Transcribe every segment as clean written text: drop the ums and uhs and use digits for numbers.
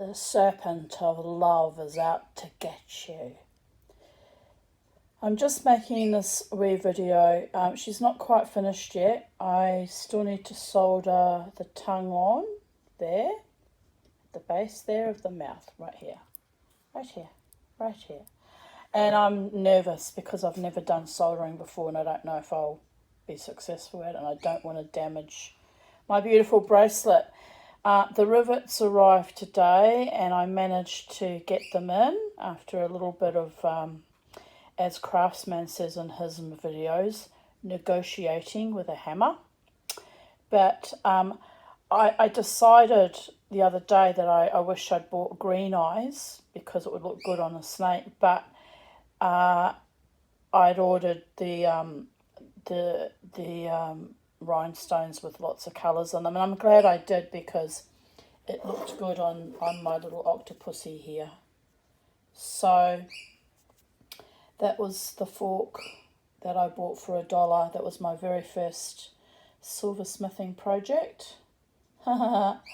The serpent of love is out to get you. I'm just making this wee video. She's not quite finished yet. I still need to solder the tongue on there, the base there of the mouth, right here, right here, right here. And I'm nervous because I've never done soldering before and I don't know if I'll be successful at it, and I don't want to damage my beautiful bracelet. The rivets arrived today and I managed to get them in after a little bit of, as Craftsman says in his videos, negotiating with a hammer. But I decided the other day that I wish I'd bought green eyes because it would look good on a snake, but I'd ordered the rhinestones with lots of colours in them, and I'm glad I did because it looked good on my little octopusy here. So that was the fork that I bought for $1. That was my very first silversmithing project. But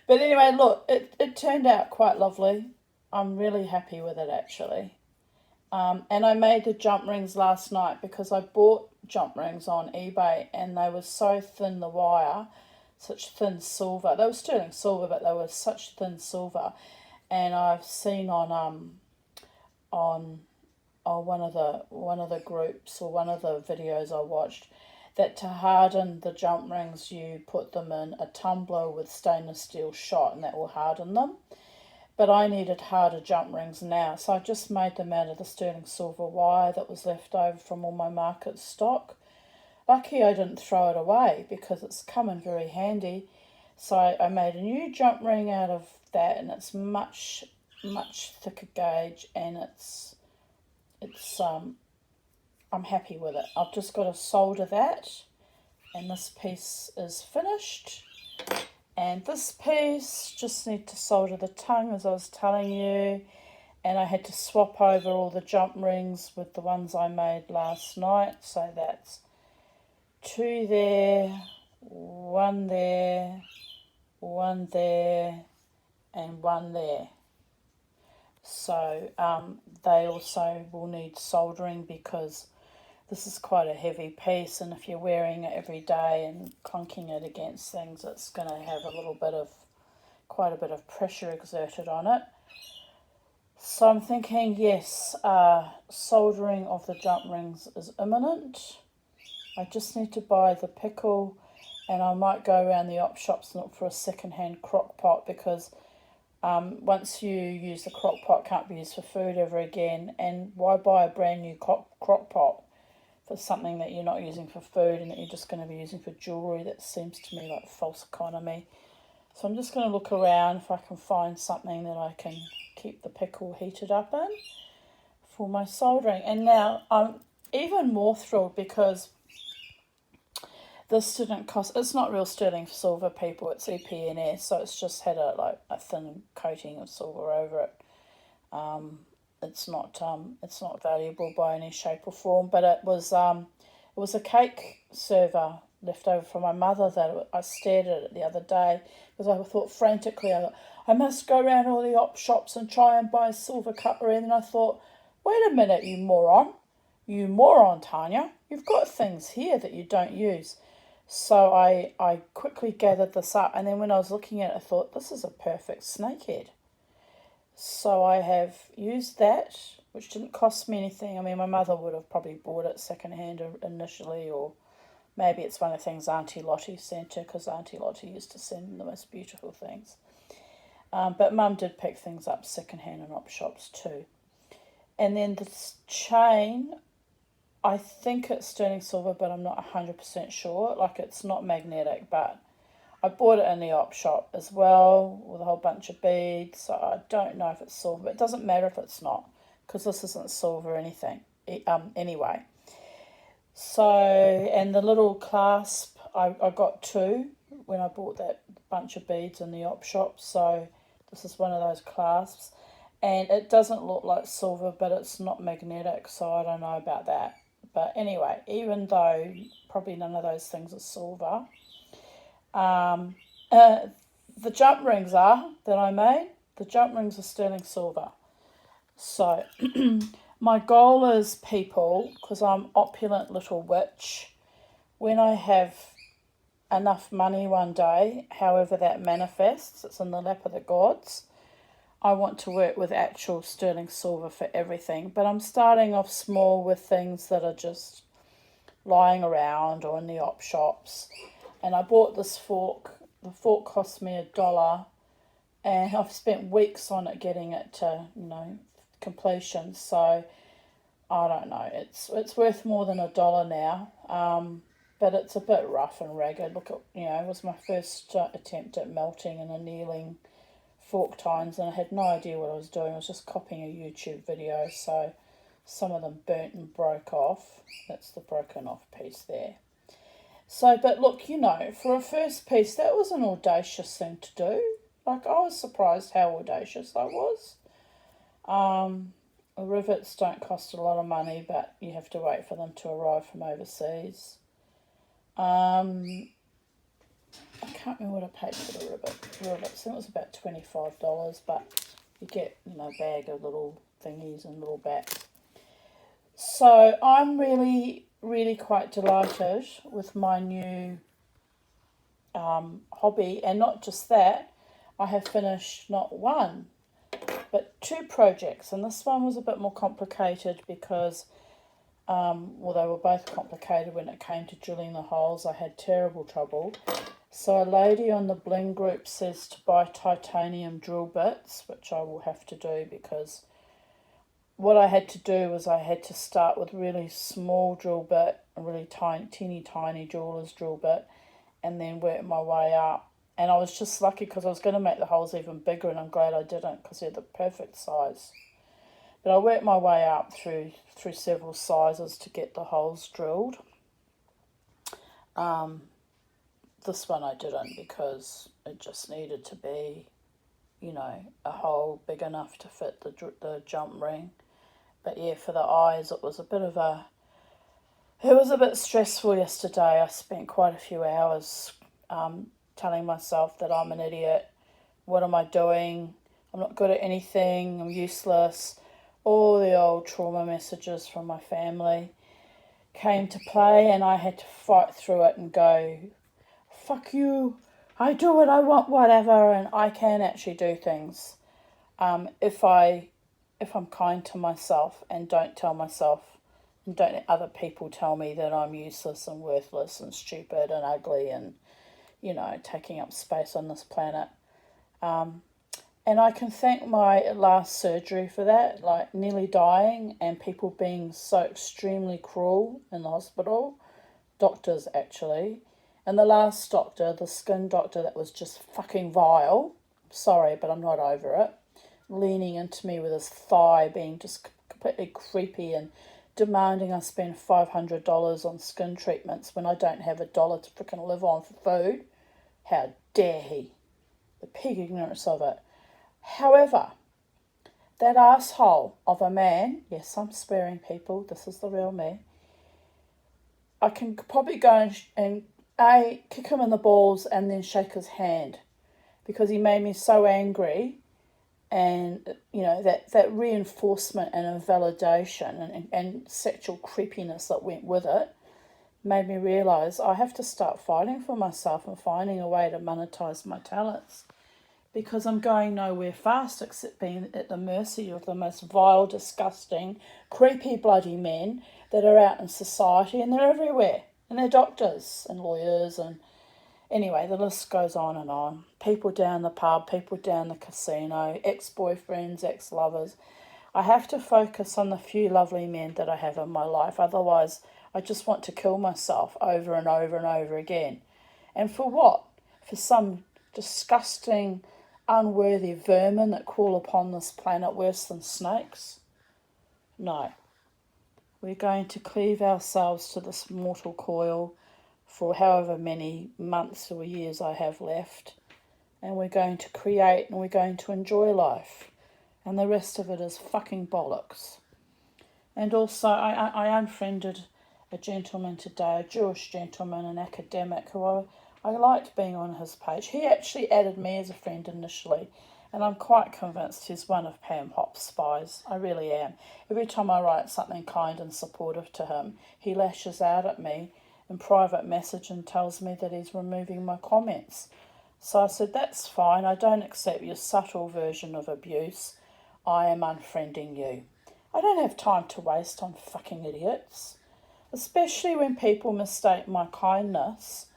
anyway, look, it turned out quite lovely. I'm really happy with it actually. And I made the jump rings last night because I bought jump rings on eBay and they were so thin, the wire, such thin silver. They were sterling silver, but they were such thin silver. And I've seen on one of the groups or one of the videos I watched that to harden the jump rings you put them in a tumbler with stainless steel shot and that will harden them. But I needed harder jump rings now, so I just made them out of the sterling silver wire that was left over from all my market stock. Lucky I didn't throw it away because it's come in very handy. So I made a new jump ring out of that, and it's much thicker gauge, and it's I'm happy with it. I've just got to solder that, and this piece is finished. And this piece, just need to solder the tongue as I was telling you. And I had to swap over all the jump rings with the ones I made last night. So that's 2 there, 1 there, 1 there, and 1 there. So they also will need soldering because this is quite a heavy piece, and if you're wearing it every day and clunking it against things, it's going to have quite a bit of pressure exerted on it. So I'm thinking, yes, soldering of the jump rings is imminent. I just need to buy the pickle, and I might go around the op shops and look for a second-hand crock pot because once you use the crock pot, it can't be used for food ever again. And why buy a brand new crock pot for something that you're not using for food and that you're just going to be using for jewellery? That seems to me like false economy. So I'm just going to look around if I can find something that I can keep the pickle heated up in for my soldering. And now I'm even more thrilled because this didn't cost, it's not real sterling silver, people, it's EPNS, so it's just had a thin coating of silver over it. It's not valuable by any shape or form, but it was a cake server left over from my mother that I stared at it the other day because I thought frantically, I must go around all the op shops and try and buy silver cutlery, and then I thought, wait a minute, you moron, Tanya, you've got things here that you don't use. So I quickly gathered this up, and then when I was looking at it, I thought, this is a perfect snakehead. So I have used that, which didn't cost me anything. I mean, my mother would have probably bought it secondhand initially, or maybe it's one of the things Auntie Lottie sent her, because Auntie Lottie used to send the most beautiful things. But Mum did pick things up secondhand in op shops too. And then this chain, I think it's sterling silver, but I'm not 100% sure. Like, it's not magnetic, but I bought it in the op shop as well with a whole bunch of beads. So I don't know if it's silver, but it doesn't matter if it's not because this isn't silver or anything. Anyway. So, and the little clasp, I got 2 when I bought that bunch of beads in the op shop. So this is one of those clasps. And it doesn't look like silver, but it's not magnetic, so I don't know about that. But anyway, even though probably none of those things are silver, The jump rings that I made, the jump rings are sterling silver. So my goal is, people, because I'm opulent little witch, when I have enough money one day, however that manifests, it's in the lap of the gods, I want to work with actual sterling silver for everything. But I'm starting off small with things that are just lying around or in the op shops. And I bought this fork. The fork cost me $1, and I've spent weeks on it getting it to, completion. So I don't know. It's worth more than $1 now. But it's a bit rough and ragged. Look at, it was my first attempt at melting and annealing fork tines, and I had no idea what I was doing. I was just copying a YouTube video, so some of them burnt and broke off. That's the broken off piece there. So, but look, for a first piece, that was an audacious thing to do. Like, I was surprised how audacious I was. Rivets don't cost a lot of money, but you have to wait for them to arrive from overseas. I can't remember what I paid for the rivets. I think it was about $25, but you get, a bag of little thingies and little bats. So I'm really, really quite delighted with my new hobby. And not just that, I have finished not one, but 2 projects. And this one was a bit more complicated because, they were both complicated when it came to drilling the holes. I had terrible trouble. So a lady on the Bling group says to buy titanium drill bits, which I will have to do, because what I had to do was I had to start with really small drill bit, a really teeny tiny jeweler's drill bit, and then work my way up. And I was just lucky because I was going to make the holes even bigger, and I'm glad I didn't because they're the perfect size. But I worked my way up through several sizes to get the holes drilled. This one I didn't because it just needed to be, a hole big enough to fit the jump ring. But yeah, for the eyes, it was a bit stressful yesterday. I spent quite a few hours telling myself that I'm an idiot. What am I doing? I'm not good at anything. I'm useless. All the old trauma messages from my family came to play, and I had to fight through it and go, fuck you, I do what I want, whatever, and I can actually do things. If I'm kind to myself and don't tell myself, and don't let other people tell me that I'm useless and worthless and stupid and ugly and, taking up space on this planet. And I can thank my last surgery for that, like nearly dying and people being so extremely cruel in the hospital. Doctors, actually. And the last doctor, the skin doctor, that was just fucking vile. Sorry, but I'm not over it. Leaning into me with his thigh, being just completely creepy and demanding I spend $500 on skin treatments when I don't have $1 to freaking live on for food. How dare he? The pig ignorance of it. However, that asshole of a man, yes, I'm swearing, people, this is the real me, I can probably go and kick him in the balls and then shake his hand, because he made me so angry, and that reinforcement and a validation and sexual creepiness that went with it made me realise I have to start fighting for myself and finding a way to monetize my talents, because I'm going nowhere fast except being at the mercy of the most vile, disgusting, creepy bloody men that are out in society, and they're everywhere. And they're doctors and lawyers, and anyway, the list goes on and on. People down the pub, people down the casino, ex-boyfriends, ex-lovers. I have to focus on the few lovely men that I have in my life. Otherwise, I just want to kill myself over and over and over again. And for what? For some disgusting, unworthy vermin that crawl upon this planet worse than snakes? No. We're going to cleave ourselves to this mortal coil for however many months or years I have left, and we're going to create and we're going to enjoy life, and the rest of it is fucking bollocks. And also, I unfriended a gentleman today, a Jewish gentleman, an academic, who I I liked being on his page. He actually added me as a friend initially, and I'm quite convinced he's one of Pam Hop's spies. I really am. Every time I write something kind and supportive to him, he lashes out at me in private message and tells me that he's removing my comments. So I said, that's fine. I don't accept your subtle version of abuse. I am unfriending you. I don't have time to waste on fucking idiots, especially when people mistake my kindness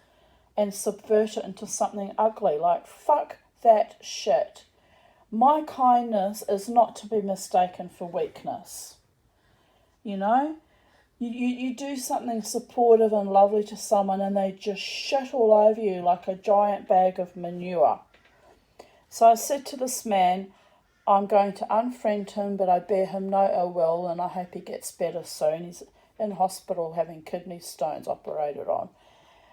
and subvert it into something ugly. Like, fuck that shit. My kindness is not to be mistaken for weakness. You know? You do something supportive and lovely to someone and they just shit all over you like a giant bag of manure. So I said to this man, I'm going to unfriend him, but I bear him no ill will and I hope he gets better soon. He's in hospital having kidney stones operated on.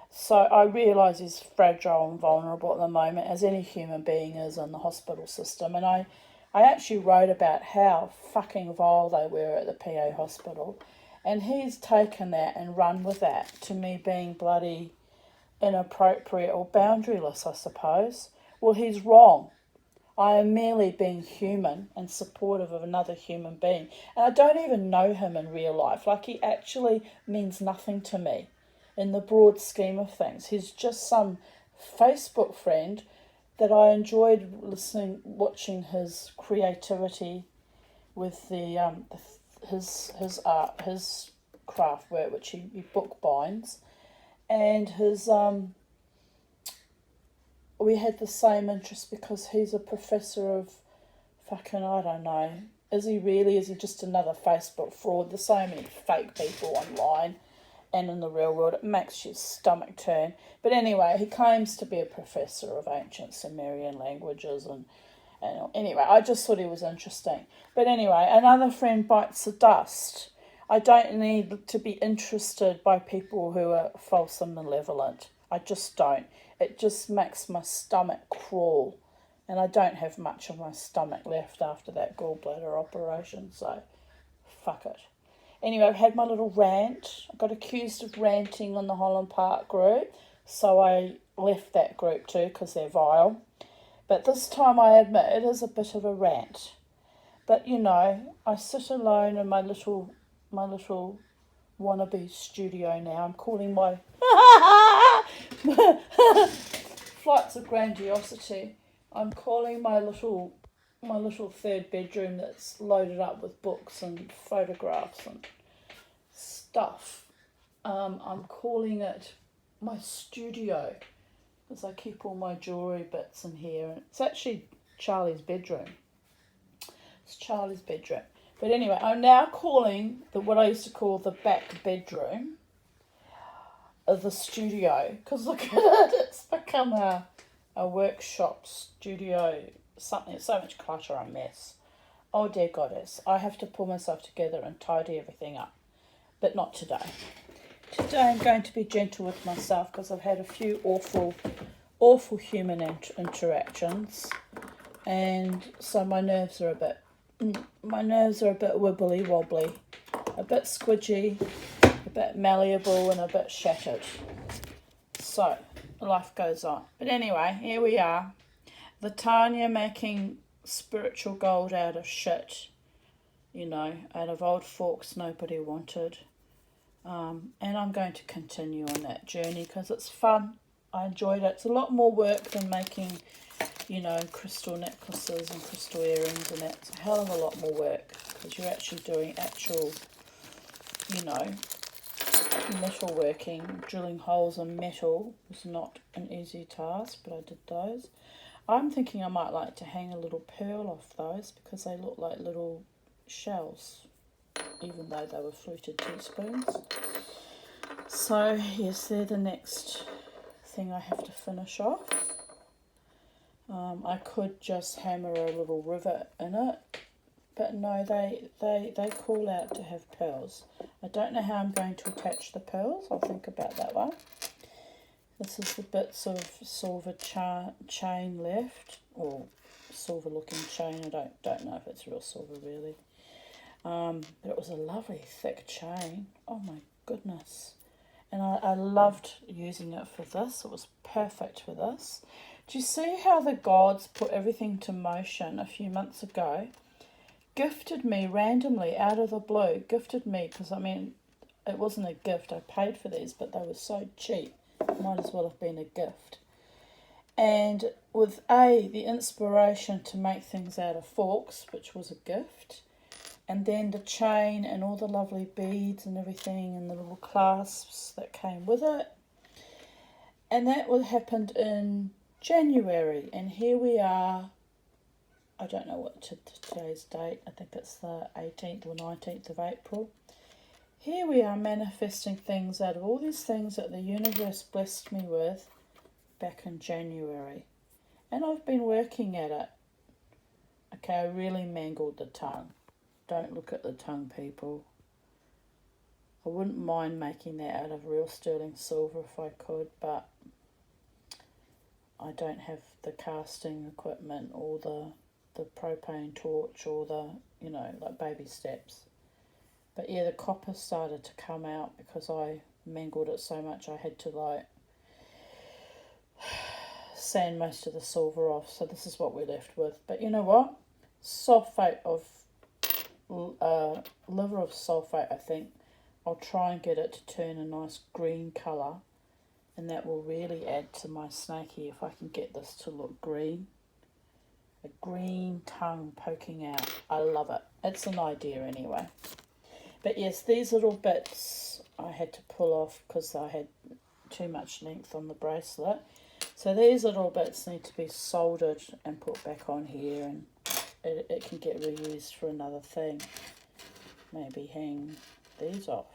So I realise he's fragile and vulnerable at the moment, as any human being is in the hospital system. And I actually wrote about how fucking vile they were at the PA hospital. And he's taken that and run with that to me being bloody inappropriate or boundaryless, I suppose. Well, he's wrong. I am merely being human and supportive of another human being. And I don't even know him in real life. Like, he actually means nothing to me in the broad scheme of things. He's just some Facebook friend that I enjoyed watching his creativity with his art, his craft work, which he book binds, and his we had the same interest because he's a professor of fucking, I don't know, is he really? Is he just another Facebook fraud? There's so many fake people online and in the real world. It makes your stomach turn. But anyway, he claims to be a professor of ancient Sumerian languages and anyway, I just thought he was interesting. But anyway, another friend bites the dust. I don't need to be interested by people who are false and malevolent. I just don't. It just makes my stomach crawl. And I don't have much of my stomach left after that gallbladder operation, so fuck it. Anyway, I've had my little rant. I got accused of ranting on the Holland Park group, so I left that group too because they're vile. But this time I admit it is a bit of a rant. But you know, I sit alone in my little wannabe studio now. I'm calling my flights of grandiosity. I'm calling my little third bedroom that's loaded up with books and photographs and stuff. I'm calling it my studio because I keep all my jewellery bits in here. It's actually Charlie's bedroom. It's Charlie's bedroom. But anyway, I'm now calling what I used to call the back bedroom of the studio. Because look at it, it's become a workshop studio, something, so much clutter, a mess. Oh dear goddess, I have to pull myself together and tidy everything up. But not today. Today I'm going to be gentle with myself because I've had a few awful human interactions. And so my nerves are a bit wibbly wobbly, a bit squidgy, a bit malleable and a bit shattered. So life goes on. But anyway, here we are. The Tanya making spiritual gold out of shit, out of old forks nobody wanted. And I'm going to continue on that journey because it's fun. I enjoyed it. It's a lot more work than making, crystal necklaces and crystal earrings, and that's a hell of a lot more work because you're actually doing actual, metalworking. Drilling holes in metal was not an easy task, but I did those. I'm thinking I might like to hang a little pearl off those because they look like little shells, even though they were fluted teaspoons. So yes, they're the next thing I have to finish off. I could just hammer a little rivet in it, but no, they call out to have pearls. I don't know how I'm going to attach the pearls. I'll think about that one. This is the bits of silver chain left, or silver looking chain. I don't know if it's real silver really. But it was a lovely thick chain. Oh my goodness. And I loved using it for this. It was perfect for this. Do you see how the gods put everything to motion a few months ago? Gifted me randomly out of the blue. Gifted me, because I mean, it wasn't a gift. I paid for these, but they were so cheap. Might as well have been a gift. And with the inspiration to make things out of forks, which was a gift, and then the chain and all the lovely beads and everything and the little clasps that came with it. And that happened in January, and here we are. I don't know what today's date. I think it's the 18th or 19th of April. Here we are manifesting things out of all these things that the universe blessed me with back in January. And I've been working at it. Okay, I really mangled the tongue. Don't look at the tongue, people. I wouldn't mind making that out of real sterling silver if I could, but I don't have the casting equipment or the propane torch or the, like baby steps. But yeah, the copper started to come out because I mangled it so much I had to sand most of the silver off. So this is what we're left with. But you know what? Sulfate of liver of sulfate, I think. I'll try and get it to turn a nice green colour, and that will really add to my snaky if I can get this to look green. A green tongue poking out. I love it. It's an idea anyway. But yes, these little bits I had to pull off because I had too much length on the bracelet. So these little bits need to be soldered and put back on here, and it can get reused for another thing. Maybe hang these off.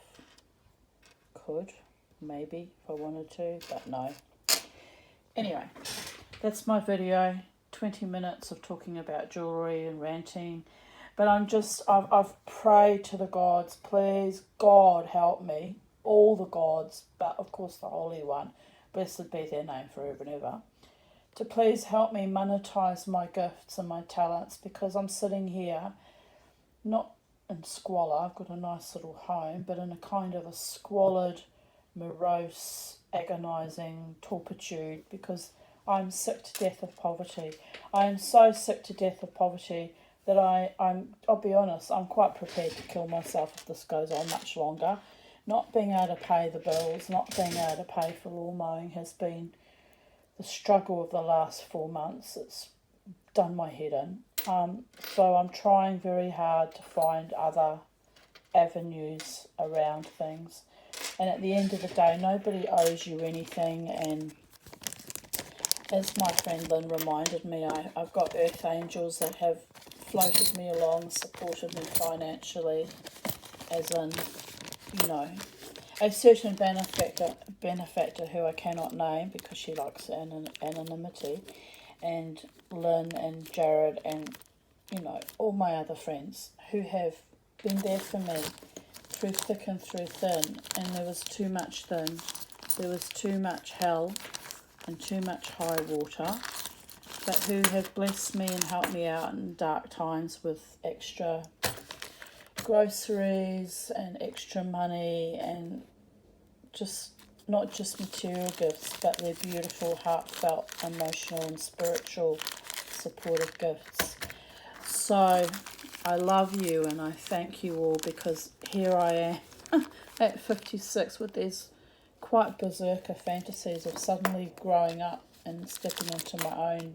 Could, maybe, if I wanted to, but no. Anyway, that's my video. 20 minutes of talking about jewellery and ranting. But I've prayed to the gods, please, God help me. All the gods, but of course the Holy One, blessed be their name forever and ever, to please help me monetize my gifts and my talents, because I'm sitting here, not in squalor, I've got a nice little home, but in a kind of a squalid, morose, agonizing torpitude, because I'm sick to death of poverty. I am so sick to death of poverty that I'll be honest, I'm quite prepared to kill myself if this goes on much longer. Not being able to pay the bills, not being able to pay for lawn mowing has been the struggle of the last 4 months. It's done my head in. So I'm trying very hard to find other avenues around things. And at the end of the day, nobody owes you anything. And as my friend Lynn reminded me, I've got earth angels that have floated me along, supported me financially, as in, a certain benefactor who I cannot name because she likes anonymity, and Lynn and Jared and, all my other friends who have been there for me through thick and through thin. And there was too much thin, there was too much hell and too much high water, but who have blessed me and helped me out in dark times with extra groceries and extra money, and just not just material gifts, but they're beautiful, heartfelt, emotional and spiritual supportive gifts. So I love you and I thank you all, because here I am at 56 with these quite berserker fantasies of suddenly growing up and stepping into my own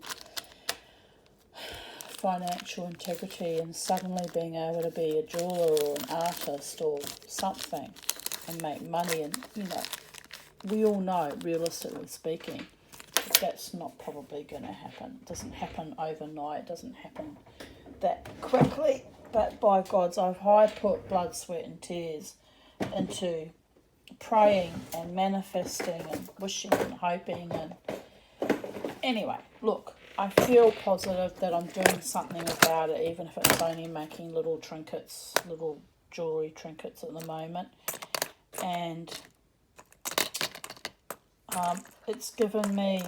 financial integrity and suddenly being able to be a jeweler or an artist or something and make money. And we all know, realistically speaking, that that's not probably going to happen. It doesn't happen overnight, it doesn't happen that quickly, but by God's, I put blood, sweat and tears into praying and manifesting and wishing and hoping. And anyway, look, I feel positive that I'm doing something about it, even if it's only making little trinkets, little jewellery trinkets at the moment. And it's given me,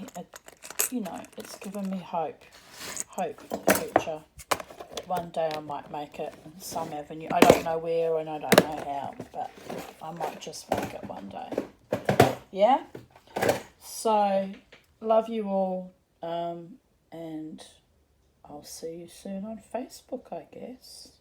it's given me hope for the future. One day I might make it in some avenue. I don't know where and I don't know how, but I might just make it one day. Yeah? So, love you all, and I'll see you soon on Facebook, I guess.